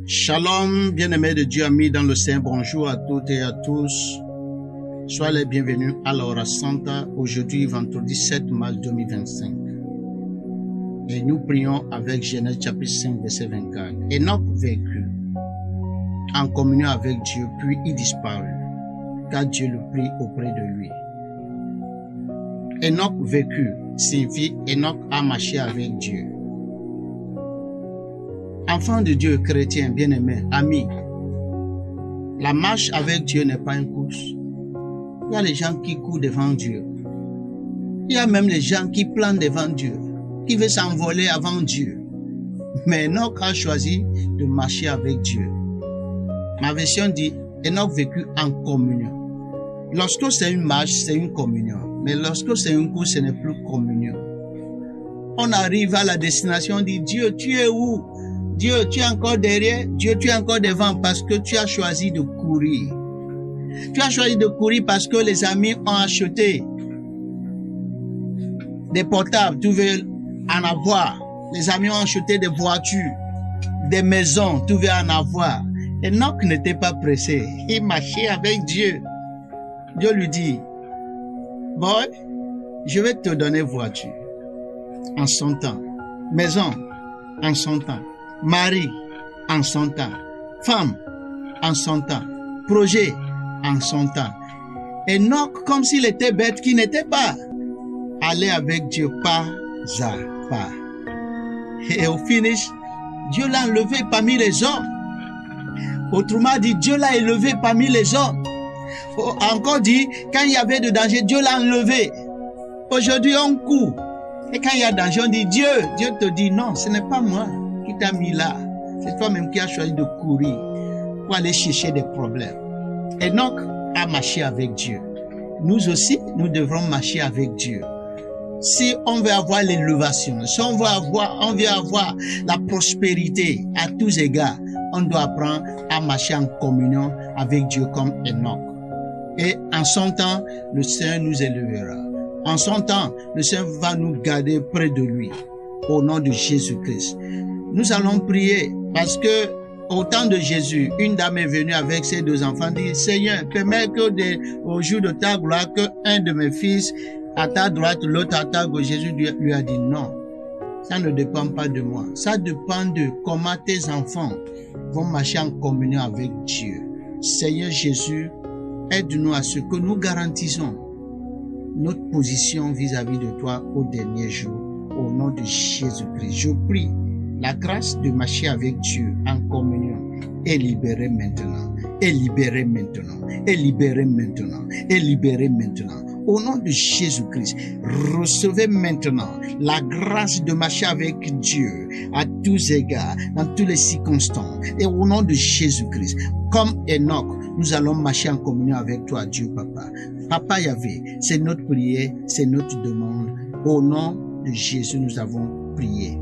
Shalom, bien-aimés de Dieu, amis dans le Saint, bonjour à toutes et à tous. Soyez les bienvenus à l'Hora Santa, aujourd'hui vendredi 7 mars 2025. Et nous prions avec Genèse chapitre 5 verset 24. Enoch vécut en communion avec Dieu, puis il disparut, car Dieu le prit auprès de lui. Enoch vécut signifie Enoch a marché avec Dieu. Enfant de Dieu, chrétien, bien-aimé, ami, la marche avec Dieu n'est pas une course. Il y a les gens qui courent devant Dieu. Il y a même les gens qui planent devant Dieu, qui veulent s'envoler avant Dieu. Mais Enoch a choisi de marcher avec Dieu. Ma version dit, Enoch vécut en communion. Lorsque c'est une marche, c'est une communion. Mais lorsque c'est une course, ce n'est plus communion. On arrive à la destination, on dit, Dieu, tu es où? Dieu, tu es encore derrière, Dieu, tu es encore devant parce que tu as choisi de courir. Tu as choisi de courir parce que les amis ont acheté des portables, tu veux en avoir. Les amis ont acheté des voitures, des maisons, tu veux en avoir. Enoch n'était pas pressé, il marchait avec Dieu. Dieu lui dit, boy, je vais te donner voiture en son temps, maison en son temps. Mari en son temps, femme en son temps, projet en son temps. Enoch, comme s'il était bête, qui n'était pas allé avec Dieu pas à pas. Et au finish, Dieu l'a enlevé parmi les hommes. Autrement dit, Dieu l'a élevé parmi les hommes. Encore dit, quand il y avait de danger, Dieu l'a enlevé. Aujourd'hui, on court. Et quand il y a danger, on dit Dieu. Dieu te dit non, ce n'est pas moi qui t'a mis là. C'est toi-même qui as choisi de courir pour aller chercher des problèmes. Enoch a marché avec Dieu. Nous aussi, nous devrons marcher avec Dieu. Si on veut avoir l'élévation, si on veut avoir la prospérité à tous égards, on doit apprendre à marcher en communion avec Dieu comme Enoch. Et en son temps, le Seigneur nous élèvera. En son temps, le Seigneur va nous garder près de lui. Au nom de Jésus-Christ. Nous allons prier parce que au temps de Jésus, une dame est venue avec ses deux enfants dit, Seigneur, permets que au jour de ta gloire, que un de mes fils à ta droite, l'autre à ta gauche. Jésus lui a dit non. Ça ne dépend pas de moi. Ça dépend de comment tes enfants vont marcher en communion avec Dieu. Seigneur Jésus, aide-nous à ce que nous garantissons notre position vis-à-vis de toi au dernier jour. Au nom de Jésus-Christ, je prie la grâce de marcher avec Dieu en communion est libérée maintenant, est libérée maintenant, est libérée maintenant, est libérée maintenant. Au nom de Jésus-Christ, recevez maintenant la grâce de marcher avec Dieu à tous égards, dans toutes les circonstances. Et au nom de Jésus-Christ, comme Enoch, nous allons marcher en communion avec toi, Dieu Papa. Papa Yahvé, c'est notre prière, c'est notre demande. Au nom de Jésus, nous avons prié.